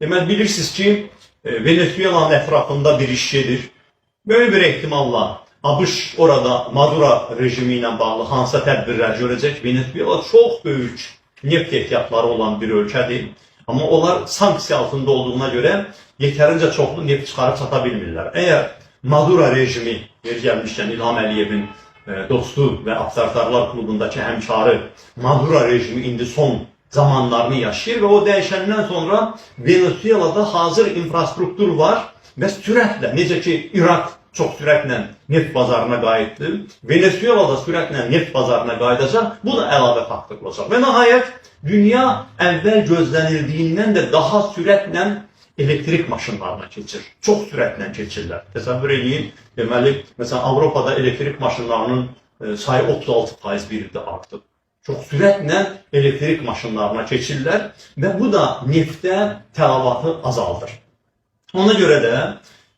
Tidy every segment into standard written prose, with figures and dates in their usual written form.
Deməli, bilirsiniz ki, Venezuelanın ətrafında bir iş gedir. Böyük bir ehtimalla ABŞ orada Maduro rejimi ilə bağlı hansısa tədbirlər görəcək. Venezuela çox böyük neft ehtiyatları olan bir ölkədir. Amma onlar sanksiya altında olduğuna görə yetərincə çoxlu neft çıxarıb çata bilmirlər. Əgər Maduro rejimi, yer gəlmişkən İlham Əliyevin dostu və Avtoritarlar klubundakı həmkarı Maduro rejimi indi son zamanlarını yaşayır və o dəyişəndən sonra Venezuelada hazır infrastruktur var və sürətlə, necə ki İraq çox sürətlə neft bazarına qayıtdı, Venezuelada sürətlə neft bazarına qayıdacaq, bu da əlavə faktor olacaq. Və nəhayət, dünya əvvəl gözlənildiyindən də daha sürətlə elektrik maşınlarına keçir. Çox sürətlə keçirlər. Təsəvvür edin, deməli, məsələn, Avropada elektrik maşınlarının sayı 36% bir ildə artıb. Çox sürətlə elektrik maşınlarına keçirlər və bu da neftə tələbatı azaldır. Ona görə də,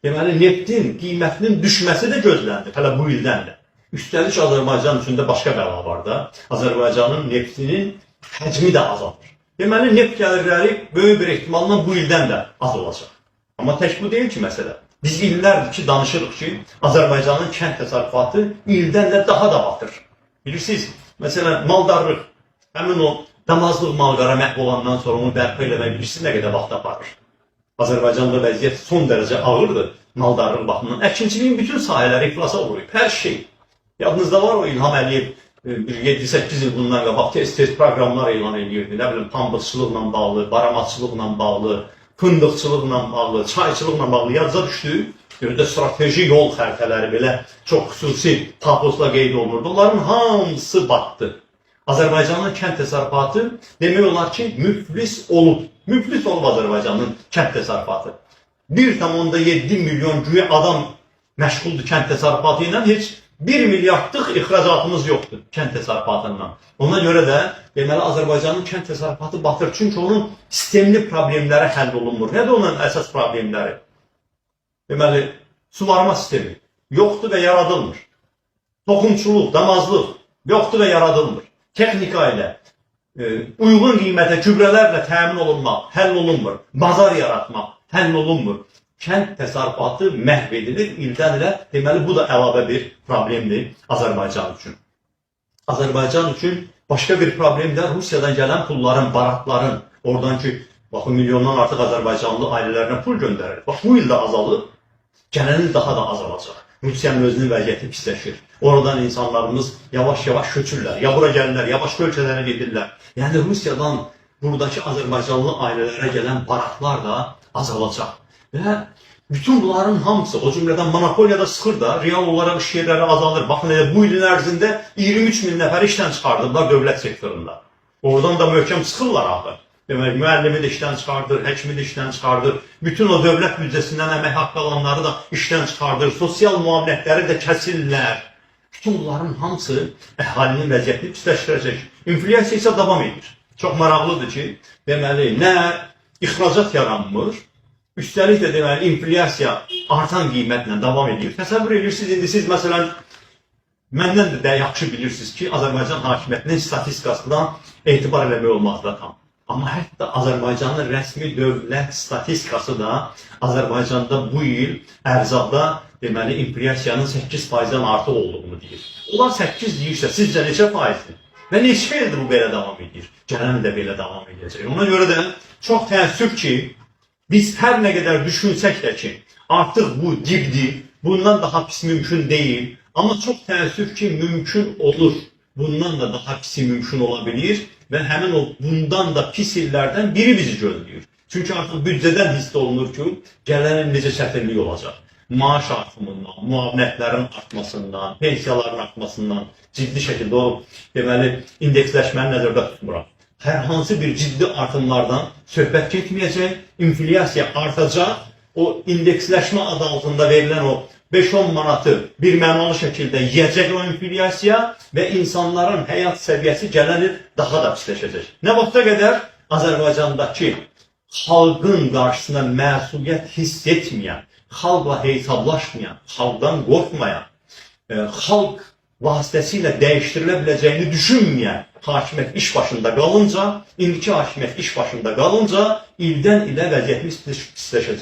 deməli, neftin qiymətinin düşməsi də gözləndir, hələ bu ildən də. Üstəlik Azərbaycan üçün də başqa bəla var da, Azərbaycanın neftinin həcmi də azalır. Deməli, neft gəlirləri böyük bir ehtimalla bu ildən də az olacaq. Amma tək bu deyil ki, məsələ. Biz illərdir ki, danışırıq ki, Azərbaycanın kənd təsərrüfatı ildən də daha da batır. Bilirsiniz, məsələn, maldarlıq, həmin o damazlıq malqara məhv olandan sonra onu bərpa eləmək bilirsiniz nə qədər vaxt aparır. Azərbaycanda vəziyyət son dərəcə ağırdır maldarlıq baxımından. Əkinçiliyin bütün sahələri iflasa uğrayıb, hər şey. Yadınızda var o İlham Əliyev 7-8 il bundan qabaq tez proqramlar elan edirdi. Nə bilim, pambıqçılıqla bağlı, baramatçılıqla bağlı, fındıqçılıqla bağlı, çayçılıqla bağlı yadca düşdü. Göründə strateji yol xəritələri belə çox xüsusi taposla qeyd olunurdu. Onların hamısı batdı. Azərbaycanın kənd təsərrüfatı demək olar ki, müflis olub. Müflis olub Azərbaycanın kənd təsərrüfatı. 1,7 milyon güya adam məşğuldur kənd təsərrüfatı ilə, heç 1 milyardlıq ixracatımız yoxdur kənd təsərrüfatından. Ona görə də deməli Azərbaycanın kənd təsərrüfatı batır. Çünki onun sistemli problemləri həll olunmur. Nədir onun əsas problemləri? Deməli, suvarma sistemi yoxdur və yaradılmır. Toxumçuluq, damazlıq yoxdur və yaradılmır. Texnika ilə, uyğun qiymətə, gübrələrlə təmin olunmaq həll olunmur. Bazar yaratmaq həll olunmur. Kənd təsərrüfatı məhv edilir ildən ilə. Deməli, bu da əlavə bir problemdir Azərbaycan üçün. Azərbaycan üçün başqa bir problem də Rusiyadan gələn pulların, baratların, oradan ki, baxın, milyondan artıq Azərbaycanlı ailələrine pul göndərir. Bax, bu ildə azalıb, gələn il daha da azalacaq. Rusiyanın özünün vəziyyəti pisləşir. Oradan insanlarımız yavaş-yavaş köçürlər, ya bura gəlirlər, ya başqa ölkələrə gedirlər. Yəni, Rusiyadan buradakı Azərbaycanlı ailələrə gələn baratlar da azalacaq. Və bütün bunların hamısı, o cümlədən monopoliyada sıxır da, real olaraq iş yerləri azalır. Baxın, bu ilin ərzində 23 min nəfər işdən çıxardıblar dövlət sektorunda. Oradan da möhkəm sıxırlar axı. Demək, müəllimi də işdən çıxardır, həkimi də işdən çıxardır. Bütün o dövlət büdcəsindən əmək haqqı alanları da işdən çıxardır. Sosial müavinətləri də kəsirlər. Bütün bunların hamısı əhalinin vəziyyətini pisləşdirəcək. İnflyasiya isə davam edir. Çox maraqlıdır ki, deməli, nə ixracat yaranmır, üstəlik də deməli, inflyasiya artan qiymətlə davam edir. Təsəvvür edirsiniz, indi siz məsələn, məndən də yaxşı bilirsiniz ki, Azərbaycan hakimiyyətinin statistikasından etibar eləmək olmaz da tam. Amma hətta Azərbaycanın rəsmi dövlət statistikası da Azərbaycanda bu il ərzaqda deməli, inflyasiyanın 8%-dən artıq olduğunu deyir. Onlar 8 deyirsə, sizcə neçə faizdir? Və neçə ildir bu belə davam edir? Gələn də belə davam edəcək. Ona görə də çox təəssüf ki, biz hər nə qədər düşünsək də ki, artıq bu dibdir, bundan daha pis mümkün deyil. Amma çox təəssüf ki, mümkün olur. Bundan da daha pisi mümkün ola bilir və həmin o bundan da pis illərdən biri bizi gözləyir. Çünki artıq büdcədən hiss olunur ki, gələn necə çətinlik olacaq. Maaş artımından, müavinətlərin artmasından, pensiyaların artmasından ciddi şəkildə o, deməli, indeksləşməni nəzərdə tutmuram. Hər hansı bir ciddi artımlardan söhbət getməyəcək, inflyasiya artacaq, o indeksləşmə adı altında verilən o 5-10 manatı bir mənalı şəkildə yiyəcək o inflyasiya və insanların həyat səviyyəsi gələn il daha da pisləşəcək. Nə vaxta qədər Azərbaycandakı xalqın qarşısına məsuliyyət hiss etməyən, xalqla hesablaşmayan, xalqdan qorxmayan, xalq vasitəsilə dəyişdirilə biləcəyini düşünməyən hakimiyyət iş başında qalınca, indiki hakimiyyət iş başında qalınca ildən ilə vəziyyətimiz pisləşəcək.